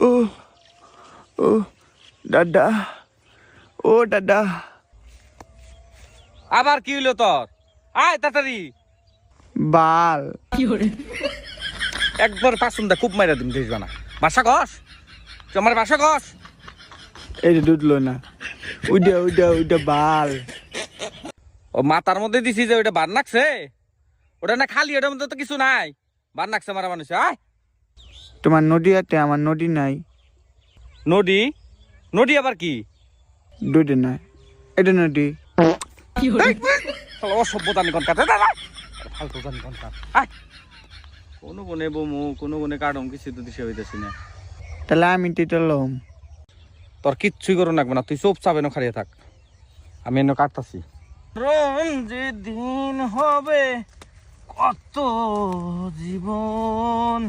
ও ও দাদা, ও দাদা। আবার কি হইলো তোর? আয় তাড়াতাড়ি। বাল একবার পাসুন্দা খুব মাইরা দিম দেশ বানা। বাসা কস তুই আমার বাসা কস। এই যে দুধলো না, ওইটা বাল। ও মাথার মধ্যে দিছি যে ওইটা বার নাকছে, ওটা না খালি, ওটার মধ্যে তো কিছু নাই, বার নাকছে মারা মানুষ। আয় তোমার নদী আছে, আমার নদী নাই। নদী? নদী আবার কি? দুধে নাই, এটা নদী। অসভ্যতা নি কনকার ফালতু জানি কনকার। আয় কোনো বনে বমু, কোনো বনে কাটম, কিছু তো দিশে হইতেছি না। তাহলে আমি টিটলম। তোর কিচ্ছুই করো লাগবে না, তুই চোপ চাবে না, খারিয়ে থাক, আমি এনে কাটতাছি। রং যে দিন হবে কত জীবন